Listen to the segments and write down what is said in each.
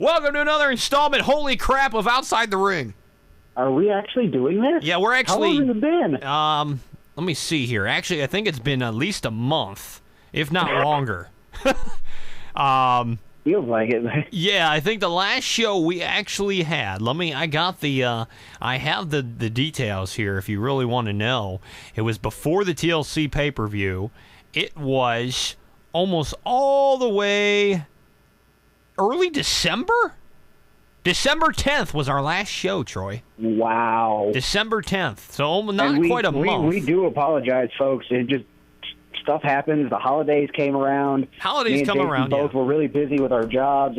Welcome to another installment, holy crap, of Outside the Ring. Are we actually doing this? Yeah, we're actually... How long has it been? Let me see here. Actually, I think it's been at least a month, if not longer. Feels like it. Yeah, I think the last show we actually had, I have the details here if you really want to know. It was before the TLC pay-per-view. It was almost all the way early December? December 10th was our last show, Troy. Wow. December 10th, so not quite a month. We do apologize, folks. It just... Stuff happens. The holidays came around. Holidays come around. Both were really busy with our jobs.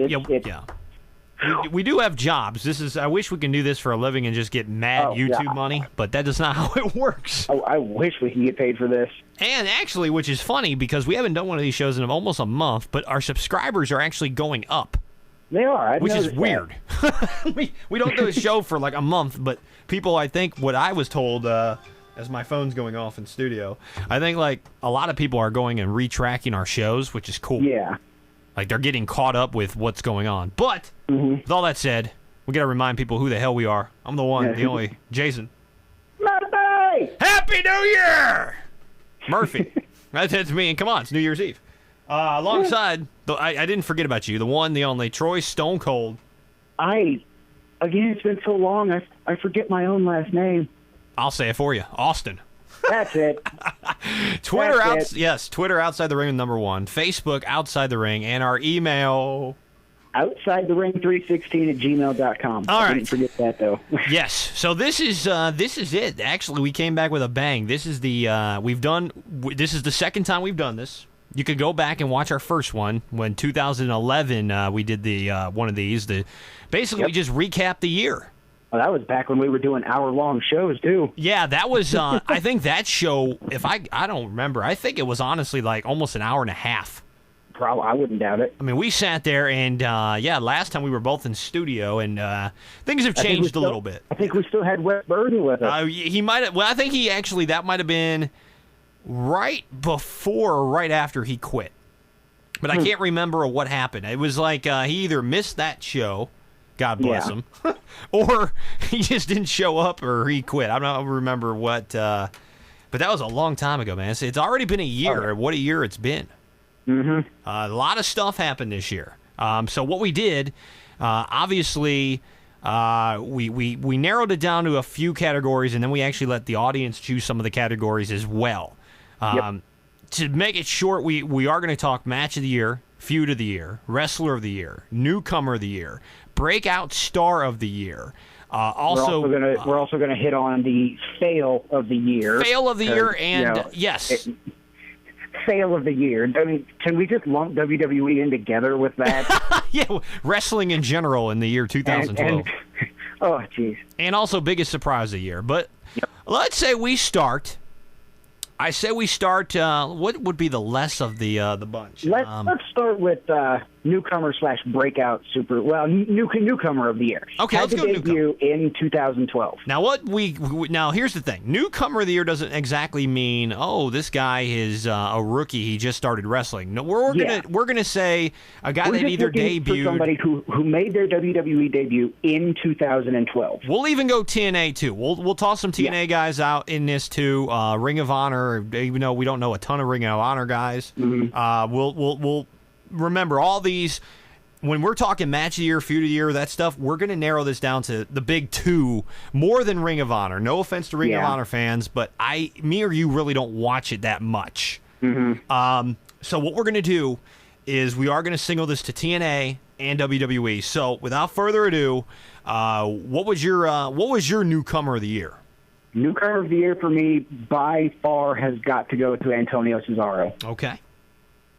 We do have jobs. I wish we can do this for a living and just get mad YouTube money, but that is not how it works. I wish we could get paid for this. And actually, which is funny because we haven't done one of these shows in almost a month, but our subscribers are actually going up. They are, which is weird. we don't do a show for like a month, but people, I think, what I was told. As my phone's going off in studio, I think like a lot of people are going and retracking our shows, which is cool. Yeah. Like they're getting caught up with what's going on. But with all that said, we got to remind people who the hell we are. I'm the one, the only Jason. Murphy! Happy New Year! Murphy. That's me. And come on, it's New Year's Eve. Alongside, I didn't forget about you, the one, the only Troy Stone Cold. Again, it's been so long, I forget my own last name. I'll say it for you. Austin. That's it. Twitter Outside the Ring #1. Facebook Outside the Ring, and our email OutsideTheRing316@gmail.com. All right. I didn't forget that though. Yes. So this is it. Actually, we came back with a bang. This is the this is the second time we've done this. You could go back and watch our first one when 2011 we did the one of these. We just recapped the year. Well, that was back when we were doing hour-long shows, too. Yeah, that was, I think that show, I don't remember, I think it was honestly like almost an hour and a half. Probably, I wouldn't doubt it. I mean, we sat there and, last time we were both in studio and things have changed a little bit. I think we still had Wes Burden with us. He might have, I think that might have been right before or right after he quit. But I can't remember what happened. It was like he either missed that show, God bless him, or he just didn't show up, or he quit. I don't remember what, but that was a long time ago, man. It's already been a year. Okay. What a year it's been. Mm-hmm. A lot of stuff happened this year. So what we did, obviously, we narrowed it down to a few categories, and then we actually let the audience choose some of the categories as well. To make it short, we are going to talk Match of the Year, Feud of the Year, Wrestler of the Year, Newcomer of the Year, Breakout Star of the Year. We're also gonna hit on the fail of the year. Fail of the year, and yes. Fail of the year. I mean, can we just lump WWE in together with that? Yeah, wrestling in general in the year 2012. Oh, jeez. And also biggest surprise of the year. But let's say we start. I say we start. What would be the less of the bunch? Let's start with newcomer/breakout newcomer of the year. Okay, let's go debut in 2012. Now now here's the thing. Newcomer of the year doesn't exactly mean this guy is a rookie. He just started wrestling. No, we're gonna say a guy that either debuted, somebody who made their WWE debut in 2012. We'll even go TNA too. We'll toss some TNA guys out in this too. Ring of Honor. Even though we don't know a ton of Ring of Honor guys, we'll remember all these. When we're talking Match of the Year, Feud of the Year, that stuff, we're going to narrow this down to the big two more than Ring of Honor. No offense to Ring of Honor fans, but me or you really don't watch it that much. So what we're going to do is we are going to single this to TNA and WWE. So without further ado, what was your newcomer of the year? Newcomer of the year for me, by far, has got to go to Antonio Cesaro. Okay.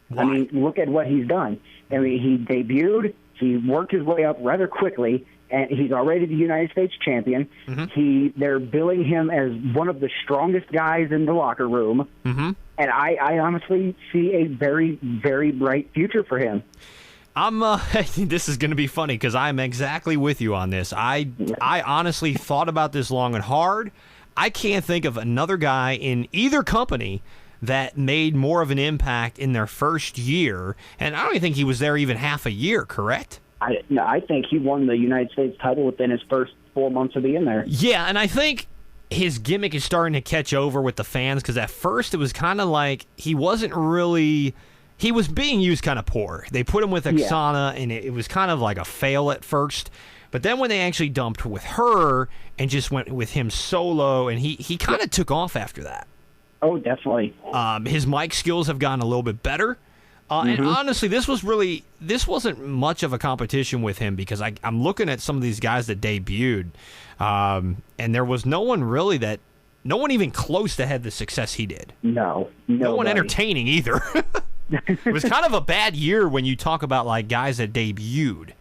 Why? I mean, look at what he's done. I mean, he debuted, he worked his way up rather quickly, and he's already the United States champion. They're billing him as one of the strongest guys in the locker room, and I honestly see a very, very bright future for him. This is going to be funny because I'm exactly with you on this. I honestly thought about this long and hard. I can't think of another guy in either company that made more of an impact in their first year, and I don't even think he was there even half a year, correct? I think he won the United States title within his first 4 months of being there. Yeah, and I think his gimmick is starting to catch over with the fans because at first it was kind of like he wasn't really. He was being used kind of poor. They put him with Oksana, and it was kind of like a fail at first. But then when they actually dumped with her and just went with him solo, and he kind of took off after that. Oh, definitely. His mic skills have gotten a little bit better. And honestly, this wasn't much of a competition with him because I'm looking at some of these guys that debuted, and there was no one even close to had the success he did. No one entertaining either. It was kind of a bad year when you talk about like guys that debuted.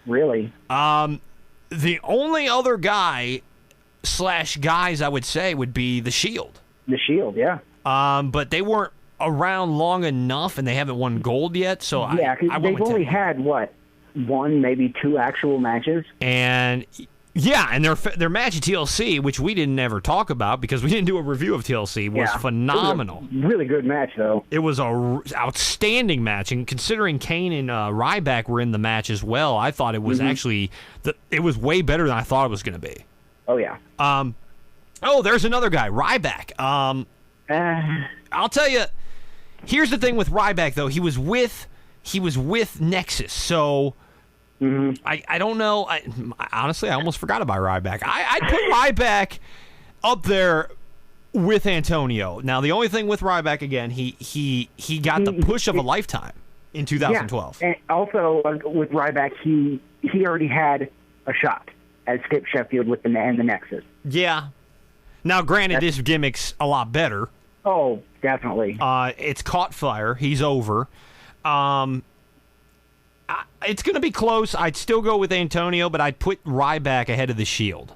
Really? The only other guys I would say would be the Shield. The Shield, yeah. But they weren't around long enough, and they haven't won gold yet. So yeah, they've only had one, maybe two actual matches. And yeah, and their match at TLC, which we didn't ever talk about because we didn't do a review of TLC, was phenomenal. It was a really good match, though. It was a outstanding match, and considering Kane and Ryback were in the match as well, I thought it was actually it was way better than I thought it was going to be. Oh yeah. There's another guy, Ryback. I'll tell you. Here's the thing with Ryback, though. He was with Nexus, so. I don't know. Honestly, I almost forgot about Ryback. I'd put Ryback up there with Antonio. Now, the only thing with Ryback, again, he got the push of a lifetime in 2012. Yeah. And also, with Ryback, he already had a shot at Skip Sheffield with the Nexus. Yeah. Now, granted, this gimmick's a lot better. Oh, definitely. It's caught fire. He's over. It's going to be close. I'd still go with Antonio, but I'd put Ryback ahead of the Shield.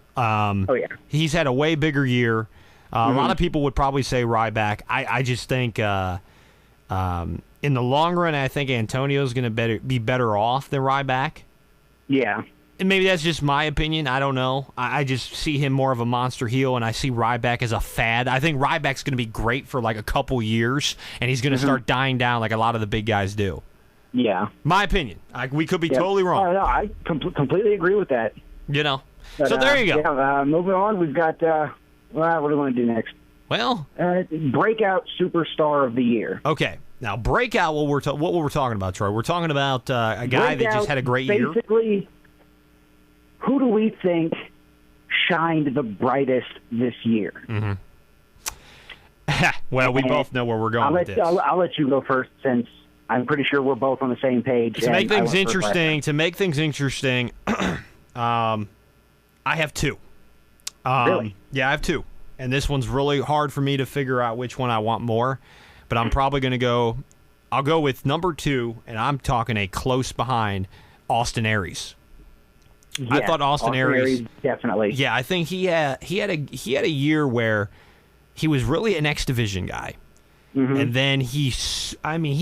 He's had a way bigger year. A lot of people would probably say Ryback. I just think in the long run, I think Antonio's going to be better off than Ryback. Yeah. And maybe that's just my opinion. I don't know. I just see him more of a monster heel, and I see Ryback as a fad. I think Ryback's going to be great for like a couple years, and he's going to start dying down like a lot of the big guys do. Yeah. My opinion. We could be totally wrong. No, I completely agree with that. But, so there you go. Yeah, moving on, we've got, what do we want to do next? Well. Breakout Superstar of the Year. Okay. Now, Breakout, what we're talking about, Troy. We're talking about a guy that just had a great year. Basically, who do we think shined the brightest this year? Well, we both know where we're going with this. I'll let you go first since I'm pretty sure we're both on the same page. To make things interesting, I have two. Really? Yeah, I have two. And this one's really hard for me to figure out which one I want more. But I'm probably going to I'll go with number 2, and I'm talking a close behind, Austin Aries. Yeah, I thought Austin Aries definitely. Yeah, I think he had a year where he was really an X Division guy. And then he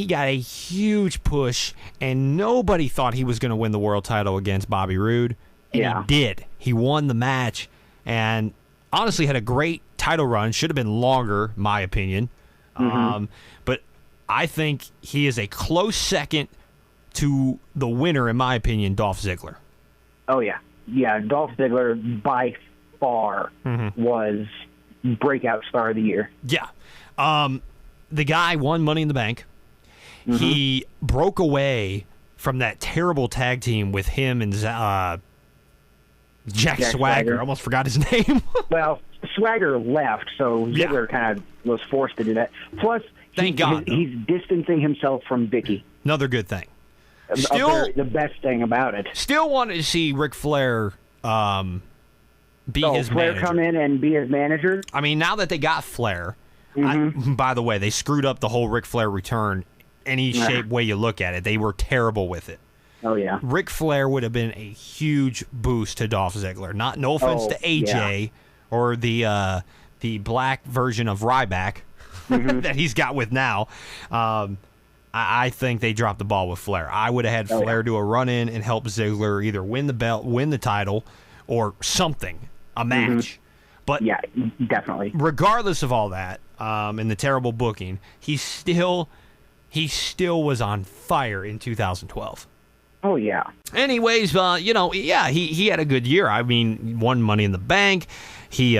got a huge push, and nobody thought he was going to win the world title against Bobby Roode. And he did. He won the match, and honestly had a great title run. Should have been longer, my opinion. But I think he is a close second to the winner, in my opinion, Dolph Ziggler. Oh, yeah. Yeah, Dolph Ziggler by far was breakout star of the year. Yeah. The guy won Money in the Bank. He broke away from that terrible tag team with him and Jack Swagger. I almost forgot his name. Well, Swagger left, so Ziggler kind of was forced to do that. Plus, he's distancing himself from Vicky. Another good thing. Still, the best thing about it. Still wanted to see Ric Flair be his Flair manager. come in and be his manager? I mean, now that they got Flair, by the way, they screwed up the whole Ric Flair return any shape way you look at it. They were terrible with it. Oh, yeah. Ric Flair would have been a huge boost to Dolph Ziggler. No offense to AJ or the black version of Ryback that he's got with now. I think they dropped the ball with Flair. I would have had Flair do a run-in and help Ziggler either win the belt, win the title, or something, a match. But yeah, definitely. Regardless of all that and the terrible booking, he still was on fire in 2012. Oh, yeah. Anyways, he had a good year. I mean, won Money in the Bank. He,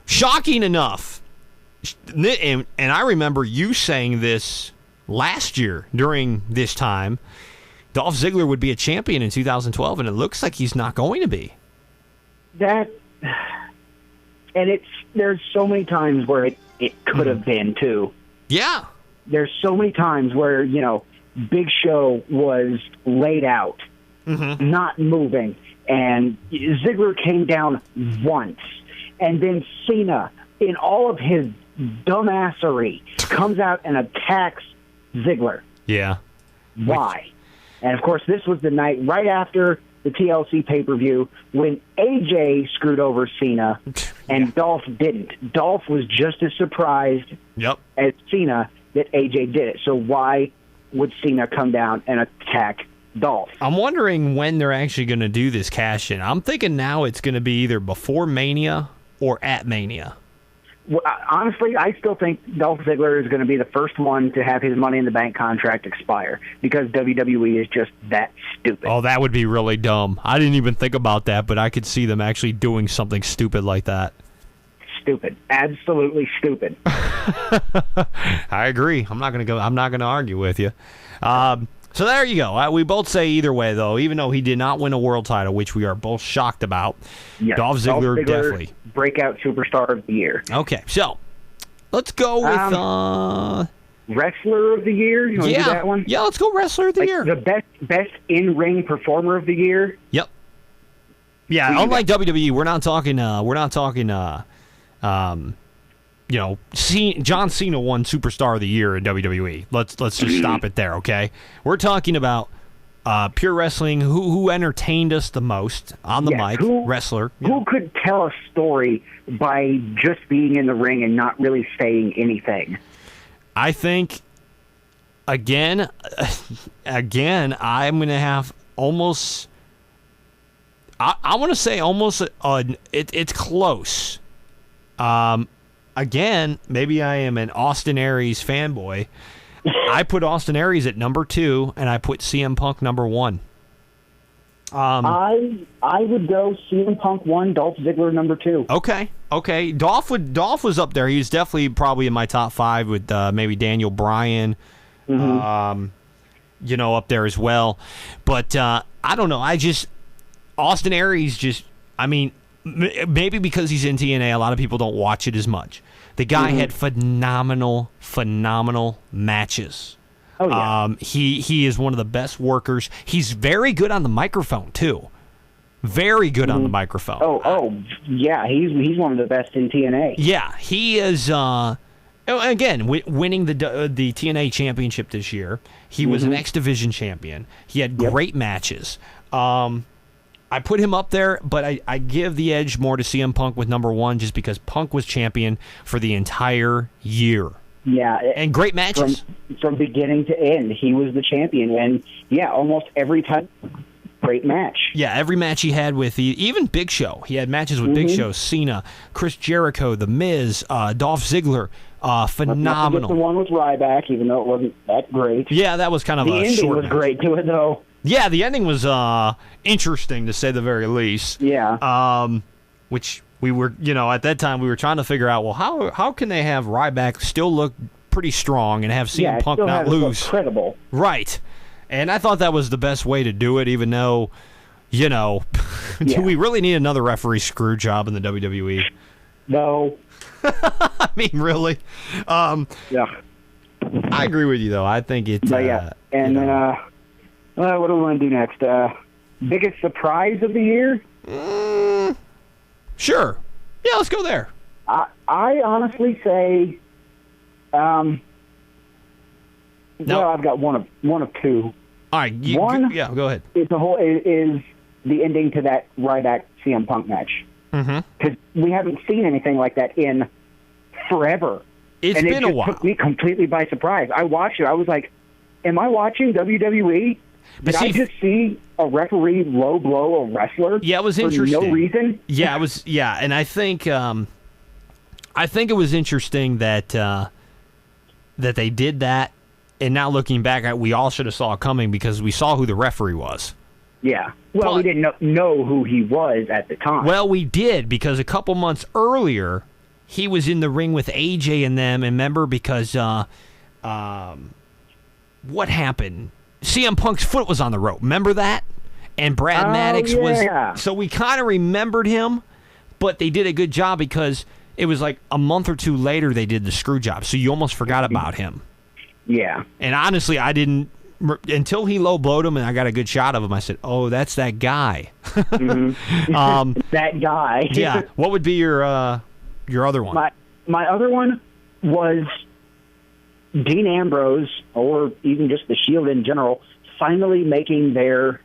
shocking enough, and I remember you saying this last year during this time, Dolph Ziggler would be a champion in 2012, and it looks like he's not going to be. There's so many times where it could have been, too. Yeah. There's so many times where, Big Show was laid out, not moving, and Ziggler came down once, and then Cena, in all of his dumbassery, comes out and attacks Ziggler. Yeah. Why? And, of course, this was the night right after the TLC pay-per-view when AJ screwed over Cena and Dolph didn't. Dolph was just as surprised as Cena that AJ did it. So why would Cena come down and attack Dolph? I'm wondering when they're actually going to do this cash-in. I'm thinking now it's going to be either before Mania or at Mania. Well, honestly, I still think Dolph Ziggler is going to be the first one to have his Money in the Bank contract expire because WWE is just that stupid. Oh, that would be really dumb. I didn't even think about that, but I could see them actually doing something stupid like that. Stupid. Absolutely stupid. I agree. I'm not going to argue with you. So there you go. We both say either way, though, even though he did not win a world title, which we are both shocked about. Yes, Dolph Ziggler definitely. Breakout superstar of the year. Okay, so let's go with Wrestler of the year. You want to do that one? Yeah, let's go Wrestler of the year. The best in-ring performer of the year. Yep. Yeah, unlike WWE, we're not talking. John Cena won Superstar of the Year in WWE. Let's just stop it there, okay? We're talking about pure wrestling. Who entertained us the most on the mic? Wrestler. Who could tell a story by just being in the ring and not really saying anything? I think again, I'm gonna have almost. I want to say almost. It's close. Again, maybe I am an Austin Aries fanboy. I put Austin Aries at number 2, and I put CM Punk number 1. I would go CM Punk 1, Dolph Ziggler number 2. Okay. Dolph was up there. He was definitely probably in my top 5 with maybe Daniel Bryan, up there as well. But I don't know. Austin Aries maybe because he's in TNA, a lot of people don't watch it as much. The guy had phenomenal matches. Oh, yeah. He is one of the best workers. He's very good on the microphone, too. Very good on the microphone. Oh, yeah. He's one of the best in TNA. Yeah, he is. Again, winning the TNA championship this year. He was an X Division champion. He had great matches. I put him up there, but I give the edge more to CM Punk with number 1 just because Punk was champion for the entire year. Yeah. And great matches. From beginning to end, he was the champion. And, almost every time, great match. Yeah, every match he had with even Big Show. He had matches with Big Show, Cena, Chris Jericho, The Miz, Dolph Ziggler. Phenomenal. The one with Ryback, even though it wasn't that great. Yeah, that was kind of a short. The ending was great to it, though. Yeah, the ending was interesting, to say the very least. Yeah. Which we were, at that time we were trying to figure out, well, how can they have Ryback still look pretty strong and have CM Punk not lose? Incredible. Right. And I thought that was the best way to do it, even though, do we really need another referee screw job in the WWE? No. I mean, really? Yeah. I agree with you, though. I think it's... And then... what do we want to do next? Biggest surprise of the year? Sure. Yeah, let's go there. I honestly say, well, I've got one of two. All right. Go ahead. Is the ending to that Ryback CM Punk match. Because we haven't seen anything like that in forever. It's been a while. It took me completely by surprise. I watched it. I was like, am I watching WWE? Did I just see a referee low blow a wrestler? Yeah, it was interesting. For no reason? Yeah, it was. Yeah, and I think it was interesting that they did that. And now looking back, we all should have saw it coming because we saw who the referee was. Yeah. Well, we didn't know who he was at the time. Well, we did because a couple months earlier, he was in the ring with AJ and them. And remember, because what happened? CM Punk's foot was on the rope. Remember that? And Brad Maddox was. So we kind of remembered him, but they did a good job because it was like a month or two later they did the screw job. So you almost forgot about him. Yeah. And honestly, I didn't. Until he low blowed him and I got a good shot of him, I said, "Oh, that's that guy." Mm-hmm. That guy. Yeah. What would be your other one? My other one was Dean Ambrose, or even just the Shield in general, finally making their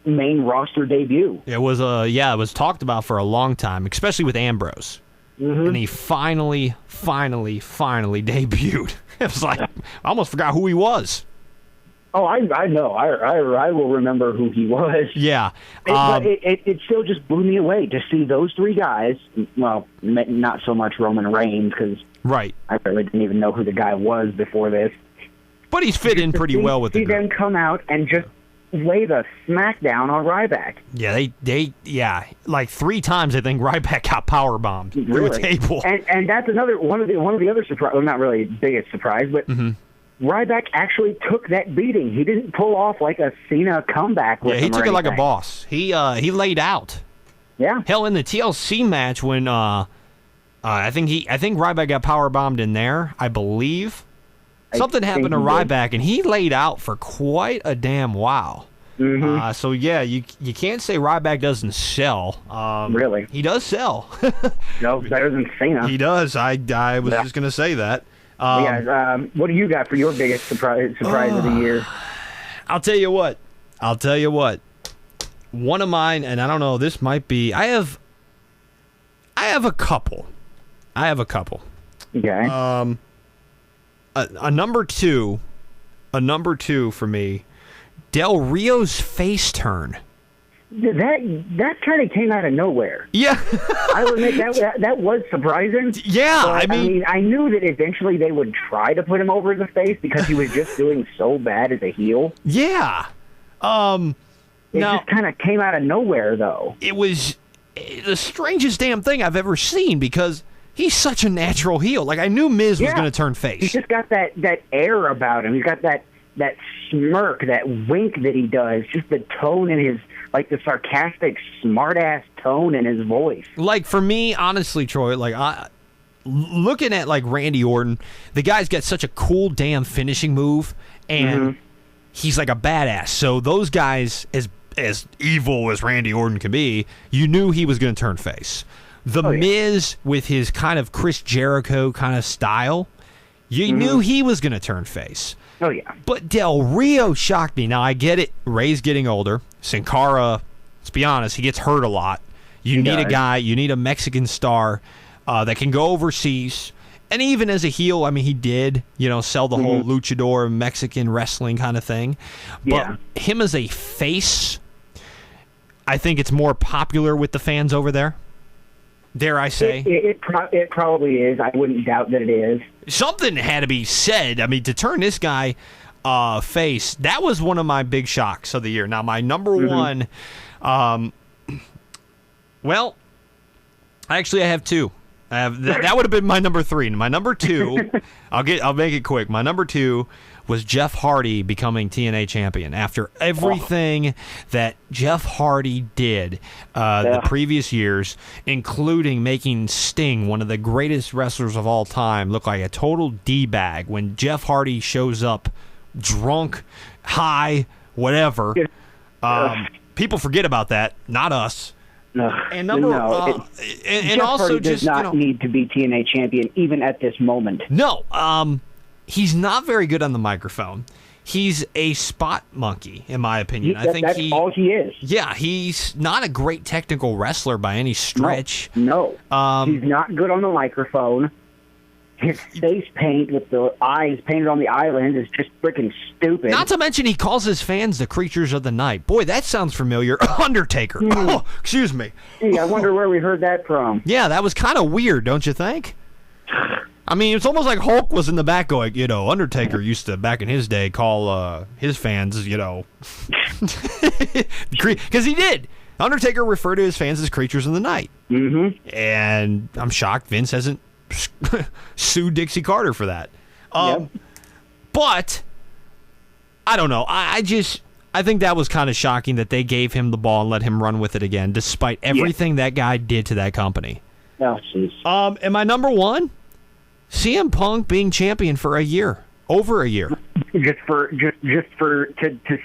main roster debut. It was it was talked about for a long time, especially with Ambrose. Mm-hmm. And he finally debuted. It was like I almost forgot who he was. Oh, I know. I will remember who he was. Yeah. But it still just blew me away to see those three guys. Well, not so much Roman Reigns, because right. I really didn't even know who the guy was before this. But he's fit in pretty well with the group. He then come out and just lay the smackdown on Ryback. Yeah, they like 3 times I think Ryback got powerbombed through a table. And that's another one of the other surprise. Well, not really biggest surprise, but. Mm-hmm. Ryback actually took that beating. He didn't pull off like a Cena comeback with him. Yeah, he took it like a boss. He laid out. Yeah. Hell, in the TLC match when I think Ryback got powerbombed in there, I believe. Something happened to Ryback and he laid out for quite a damn while. Mm-hmm. So yeah, you can't say Ryback doesn't sell. Really? He does sell. No, better than Cena. He does. I was just gonna say that. What do you got for your biggest surprise of the year? I'll tell you what. One of mine, and I don't know, this might be. I have a couple. Okay. A number two for me. Del Rio's face turn. That kind of came out of nowhere. Yeah. I would admit that was surprising. Yeah, I mean, I knew that eventually they would try to put him over as a face because he was just doing so bad as a heel. Yeah. It just kind of came out of nowhere, though. It was the strangest damn thing I've ever seen because he's such a natural heel. Like, I knew Miz was going to turn face. He's just got that air about him. He's got that smirk, that wink that he does, just the tone in his... like the sarcastic, smart-ass tone in his voice. Like, for me, honestly, Troy, like, looking at, like, Randy Orton, the guy's got such a cool damn finishing move, and he's like a badass. So those guys, as evil as Randy Orton can be, you knew he was going to turn face. The Miz, with his kind of Chris Jericho kind of style, you knew he was going to turn face. Oh, yeah. But Del Rio shocked me. Now, I get it. Ray's getting older. Sin Cara, let's be honest, he gets hurt a lot. You need a guy, you need a Mexican star that can go overseas. And even as a heel, I mean, he did, sell the whole luchador Mexican wrestling kind of thing. But him as a face, I think it's more popular with the fans over there. Dare I say? It probably is. I wouldn't doubt that it is. Something had to be said. I mean, to turn this guy face, that was one of my big shocks of the year. Now, my number one, well, actually, I have two. That would have been my number 3. My number 2, I'll make it quick. My number 2 was Jeff Hardy becoming TNA champion after everything that Jeff Hardy did the previous years, including making Sting, one of the greatest wrestlers of all time, look like a total D-bag when Jeff Hardy shows up drunk, high, whatever. People forget about that, not us. And and also Hardy just does not need to be TNA champion even at this moment. No, he's not very good on the microphone. He's a spot monkey, in my opinion. I think that's all he is. Yeah, he's not a great technical wrestler by any stretch. No, he's not good on the microphone. His face paint with the eyes painted on the island is just freaking stupid. Not to mention he calls his fans the creatures of the night. Boy, that sounds familiar. Undertaker. Oh, excuse me. Gee, I wonder where we heard that from. Yeah, that was kind of weird, don't you think? I mean, it's almost like Hulk was in the back going, Undertaker used to, back in his day, call his fans, because he did. Undertaker referred to his fans as creatures in the night. Mm-hmm. And I'm shocked Vince hasn't sued Dixie Carter for that. Yep. But, I don't know. I think that was kind of shocking that they gave him the ball and let him run with it again, despite everything that guy did to that company. Oh, jeez. And my number one, CM Punk being champion for a year, over a year. Just to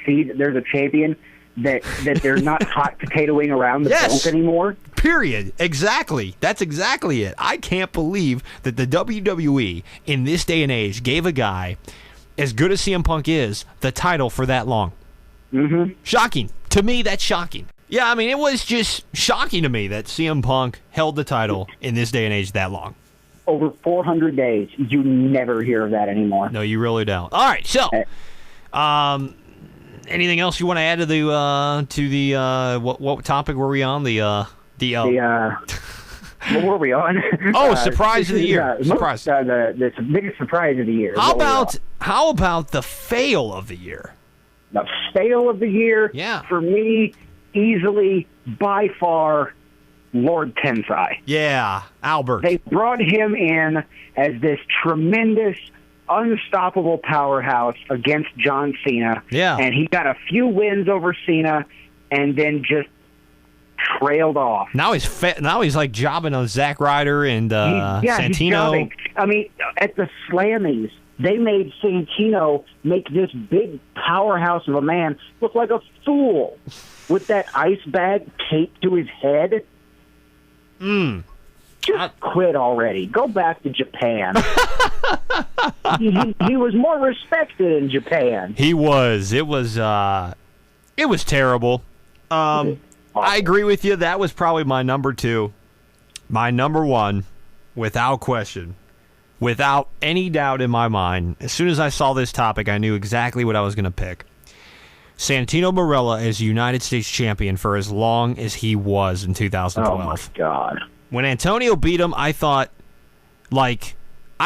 see that there's a champion that they're not hot potatoing around the belt anymore. Period. Exactly. That's exactly it. I can't believe that the WWE in this day and age gave a guy as good as CM Punk is the title for that long. Mm-hmm. Shocking. To me, that's shocking. Yeah, I mean, it was just shocking to me that CM Punk held the title in this day and age that long. Over 400 days. You never hear of that anymore. No, you really don't. All right, so, anything else you want to add to the what topic were we on? What were we on? Oh, surprise of the year. Surprise. The biggest surprise of the year. How about the fail of the year? The fail of the year, for me, easily, by far, Lord Tensai. Yeah, Albert. They brought him in as this tremendous, unstoppable powerhouse against John Cena. Yeah. And he got a few wins over Cena and then just trailed off. Now he's like jobbing on Zack Ryder and Santino. He's jobbing. I mean, at the Slammies, they made Santino make this big powerhouse of a man look like a fool with that ice bag taped to his head. Just quit already. Go back to Japan. he was more respected in Japan. He was. It was terrible. I agree with you. That was probably my number two. My number one, without question. Without any doubt in my mind, as soon as I saw this topic, I knew exactly what I was going to pick. Santino Marella as United States champion for as long as he was in 2012. Oh, my God. When Antonio beat him, I thought, I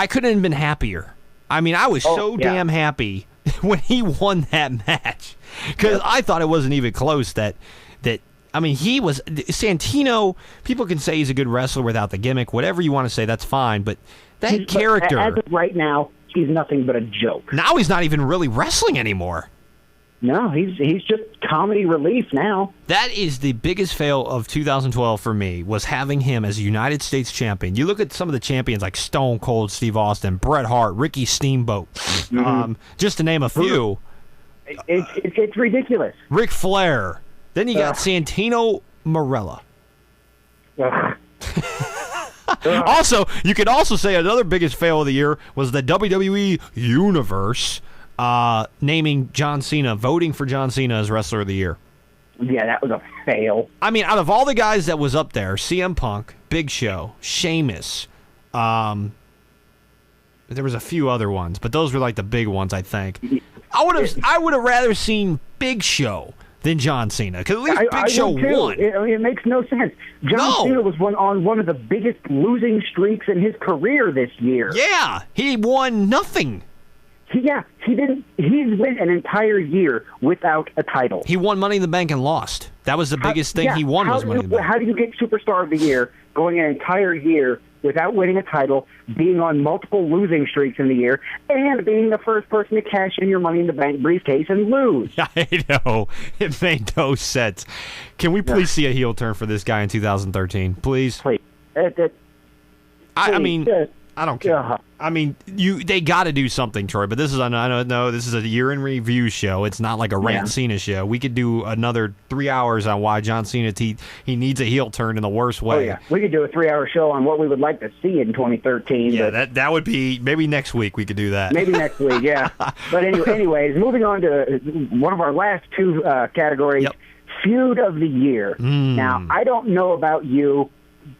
couldn't have been happier. I mean, I was damn happy when he won that match. Because I thought it wasn't even close he was Santino. People can say he's a good wrestler without the gimmick. Whatever you want to say, that's fine. But that character, as of right now, he's nothing but a joke. Now he's not even really wrestling anymore. No, he's just comedy relief now. That is the biggest fail of 2012 for me, was having him as United States champion. You look at some of the champions like Stone Cold Steve Austin, Bret Hart, Ricky Steamboat, just to name a few. It's ridiculous. Ric Flair. Then you got Santino Marella. Also, you could also say another biggest fail of the year was the WWE Universe naming John Cena, voting for John Cena as Wrestler of the Year. Yeah, that was a fail. I mean, out of all the guys that was up there, CM Punk, Big Show, Sheamus, there was a few other ones, but those were like the big ones, I think. I would have rather seen Big Show than John Cena, because at least Big Show won. It makes no sense. John Cena was on one of the biggest losing streaks in his career this year. Yeah, he won nothing. He didn't. He's went an entire year without a title. He won Money in the Bank and lost. That was the biggest thing he won was Money in the Bank. How do you get Superstar of the Year going an entire year without winning a title, being on multiple losing streaks in the year, and being the first person to cash in your Money in the Bank briefcase and lose? I know. It made no sense. Can we please see a heel turn for this guy in 2013? Please? Please. I mean, I don't care. I mean, they got to do something, Troy. But this is I know this is a year in review show. It's not like a Rant Cena show. We could do another 3 hours on why John Cena he needs a heel turn in the worst way. Oh yeah, we could do a 3-hour show on what we would like to see in 2013. Yeah, that would be maybe next week. We could do that. Maybe next week, yeah. But anyways, moving on to one of our last two categories, feud of the year. Now, I don't know about you,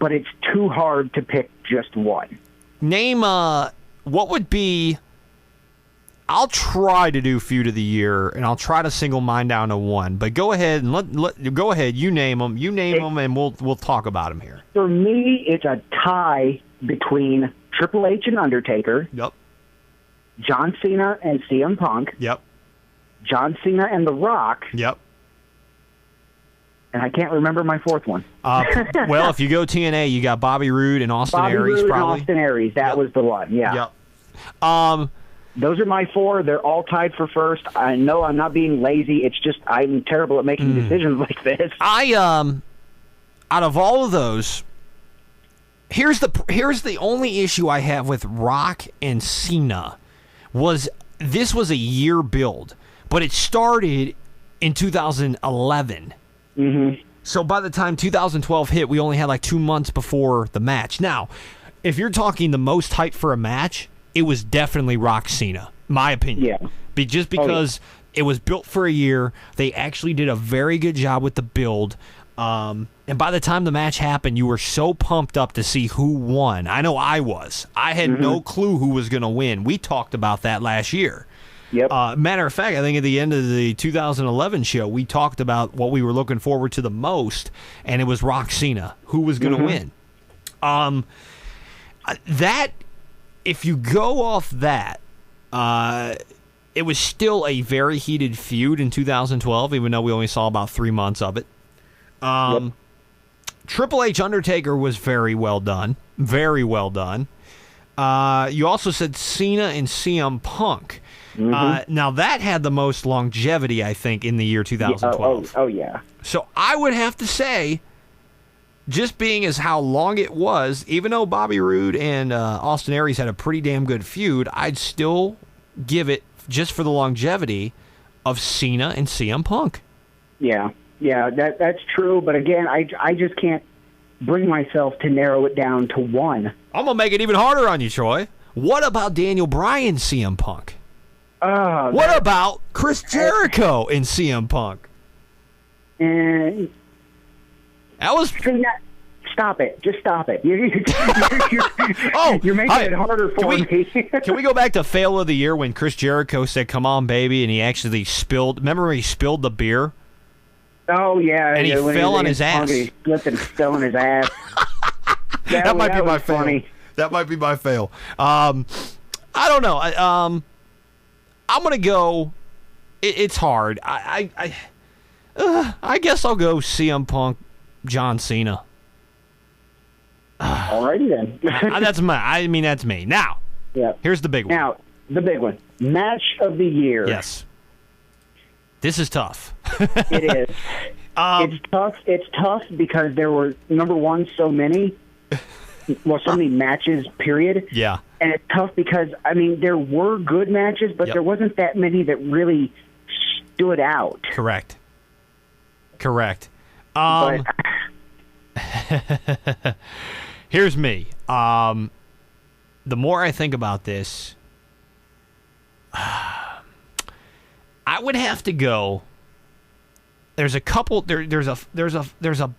but it's too hard to pick just one. Name what would be. I'll try to do feud of the year, and I'll try to single mine down to one. But go ahead and go ahead. You name them. You name them, and we'll talk about them here. For me, it's a tie between Triple H and Undertaker, Yep. John Cena and CM Punk, Yep. John Cena and The Rock, Yep. and I can't remember my fourth one. Well, if you go TNA, you got Bobby Roode and Austin Bobby Aries, Roode probably. and Austin Aries. That was the one. Yeah. Yep. Those are my four. They're all tied for first. I know I'm not being lazy. It's just I'm terrible at making decisions like this. Out of all of those, here's the only issue I have with Rock and Cena this was a year build, but it started in 2011. Mm-hmm. So by the time 2012 hit, we only had like 2 months before the match. Now, if you're talking the most hype for a match, it was definitely Rock Cena, my opinion. Yeah. Just because it was built for a year, they actually did a very good job with the build. And by the time the match happened, you were so pumped up to see who won. I know I was. I had no clue who was going to win. We talked about that last year. Yep. Matter of fact, I think at the end of the 2011 show, we talked about what we were looking forward to the most, and it was Rock Cena, who was going to win. That, if you go off that, it was still a very heated feud in 2012, even though we only saw about 3 months of it. Yep. Triple H Undertaker was very well done. Very well done. You also said Cena and CM Punk. Now, that had the most longevity, I think, in the year 2012. Oh, yeah. So I would have to say, just being as how long it was, even though Bobby Roode and Austin Aries had a pretty damn good feud, I'd still give it, just for the longevity, of Cena and CM Punk. Yeah. Yeah, that's true. But again, I just can't bring myself to narrow it down to one. I'm going to make it even harder on you, Troy. What about Daniel Bryan, CM Punk? What about Chris Jericho and CM Punk? And that was... Stop it. Just stop it. You're making it harder for me. Can we go back to fail of the year when Chris Jericho said, "Come on, baby," and he actually spilled... Remember when he spilled the beer? Oh, yeah. And he fell on his ass. He slipped and fell on his ass. That might be my fail. Funny. That might be my fail. I don't know. I'm going to go... It's hard. I guess I'll go CM Punk, John Cena. Alrighty then. That's me. Now, here's the big one. Now, the big one. Match of the year. Yes. This is tough. It is. It's tough. It's tough because there were, number one, so many matches, period. Yeah. And it's tough because, there were good matches, but there wasn't that many that really stood out. Correct. But here's me. The more I think about this, I would have to go. There's a couple. There's a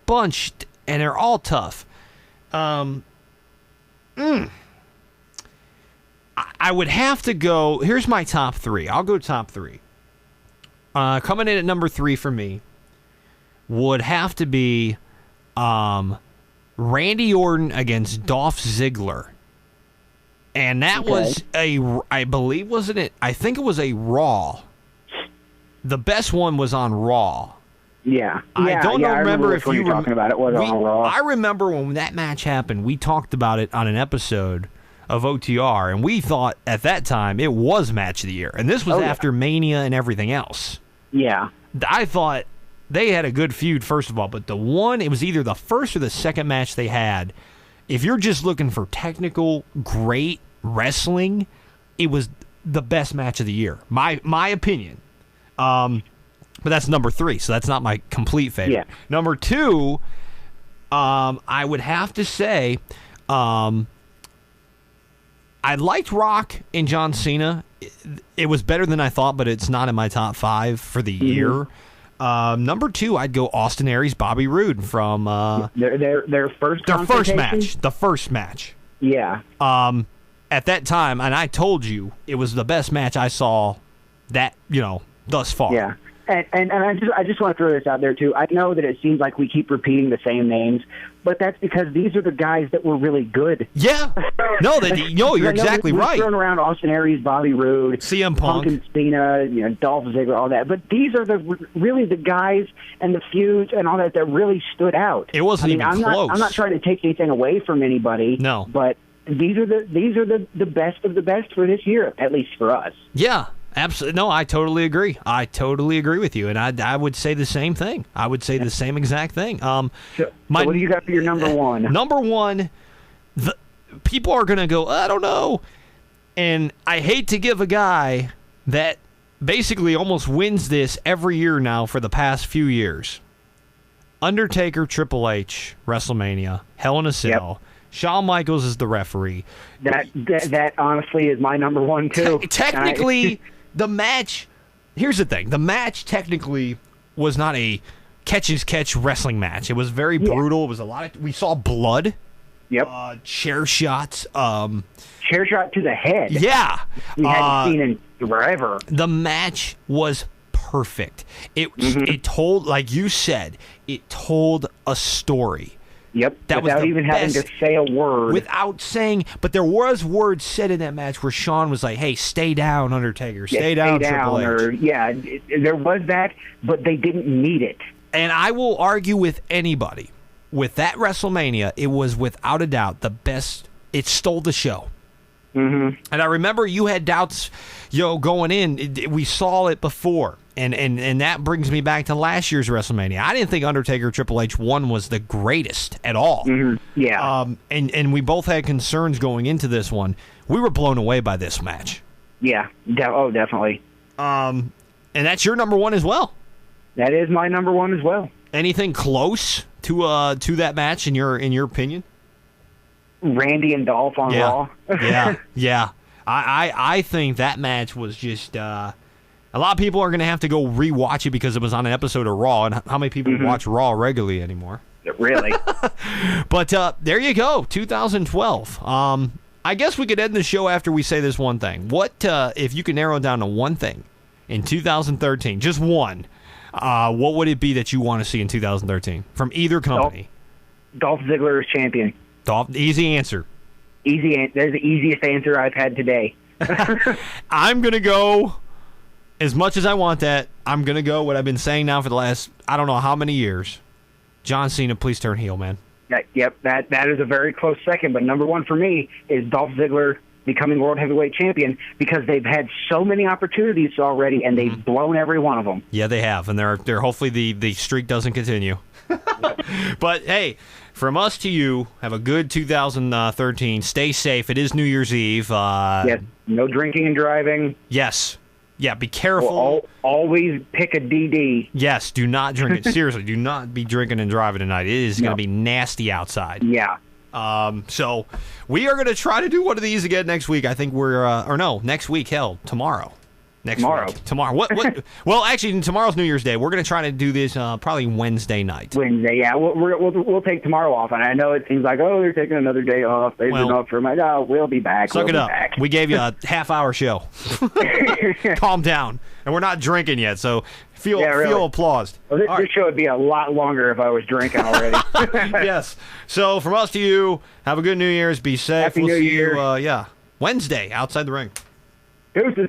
bunch, and they're all tough. I would have to go. Here's my top three. I'll go top three. Coming in at number 3 for me would have to be Randy Orton against Dolph Ziggler. And that was I believe, wasn't it? I think it was a Raw. The best one was on Raw. Yeah. I don't remember if you were talking about it. Was on Raw. I remember when that match happened, we talked about it on an episode of OTR, and we thought at that time it was match of the year. And this was after Mania and everything else. Yeah. I thought they had a good feud, first of all, but it was either the first or the second match they had. If you're just looking for technical, great wrestling, it was the best match of the year. My opinion. But that's number 3, so that's not my complete favorite. Yeah. Number 2, I would have to say, I liked Rock and John Cena. It was better than I thought, but it's not in my top 5 for the year. Number 2, I'd go Austin Aries, Bobby Roode from their first match. The first match. Yeah. At that time, and I told you it was the best match I saw thus far. Yeah. And I just want to throw this out there too. I know that it seems like we keep repeating the same names, but that's because these are the guys that were really good. Yeah. No, you're exactly right. We've thrown around Austin Aries, Bobby Roode, CM Punk and Cena, Dolph Ziggler, all that. But these are really the guys and the feuds and all that really stood out. It wasn't even close. I'm not trying to take anything away from anybody. No. But these are the best of the best for this year, at least for us. Yeah. Absolutely. No, I totally agree. I totally agree with you, and I would say the same thing. I would say the same exact thing. So what do you got for your number one? Number one, people are going to go, I don't know. And I hate to give a guy that basically almost wins this every year now for the past few years. Undertaker, Triple H, WrestleMania, Hell in a Cell. Yep. Shawn Michaels is the referee. That honestly is my number one, too. Technically, the match, here's the thing. The match technically was not a catch-as-catch wrestling match. It was very brutal. It was a lot of, we saw blood. Yep. Chair shots. Chair shot to the head. Yeah. We hadn't seen in forever. The match was perfect. It told, like you said, it told a story. Yep, without even having to say a word. Without saying, but there was words said in that match where Shawn was like, hey, stay down, Undertaker. Stay down, Triple H. There was that, but they didn't need it. And I will argue with anybody. With that WrestleMania, it was without a doubt the best. It stole the show. Mm-hmm. And I remember you had doubts, going in. We saw it before. And that brings me back to last year's WrestleMania. I didn't think Undertaker Triple H 1 was the greatest at all. Mm-hmm. Yeah. And we both had concerns going into this one. We were blown away by this match. Yeah. Definitely. And that's your number one as well. That is my number one as well. Anything close to that match in your opinion? Randy and Dolph on Raw. Yeah. I think that match was just. A lot of people are going to have to go rewatch it because it was on an episode of Raw, and how many people watch Raw regularly anymore? Really? But there you go, 2012. I guess we could end the show after we say this one thing. What if you could narrow it down to one thing in 2013, just one, what would it be that you want to see in 2013 from either company? Dolph Ziggler is champion. Easy answer. That's the easiest answer I've had today. I'm going to go... As much as I want that, I'm going to go what I've been saying now for the last, I don't know how many years. John Cena, please turn heel, man. Yep, that is a very close second. But number one for me is Dolph Ziggler becoming World Heavyweight Champion because they've had so many opportunities already, and they've blown every one of them. Yeah, they have. And they're hopefully the streak doesn't continue. But, hey, from us to you, have a good 2013. Stay safe. It is New Year's Eve. Yes, no drinking and driving. Yes. Yeah, be careful. Well, always pick a DD. Yes, do not drink it. Seriously, do not be drinking and driving tonight. It is going to be nasty outside. Yeah. So we are going to try to do one of these again next week. I think next week. Hell, tomorrow. Tomorrow. What? Well, actually, tomorrow's New Year's Day. We're going to try to do this probably Wednesday night. Wednesday, yeah. We'll take tomorrow off, and I know it seems like, they're taking another day off. They've been off for we'll be back. Suck it up. We gave you a half-hour show. Calm down. And we're not drinking yet, so feel applauded. Well, this show would be a lot longer if I was drinking already. Yes. So from us to you, have a good New Year's. Be safe. Happy New Year. See you, Wednesday outside the ring. Deuces.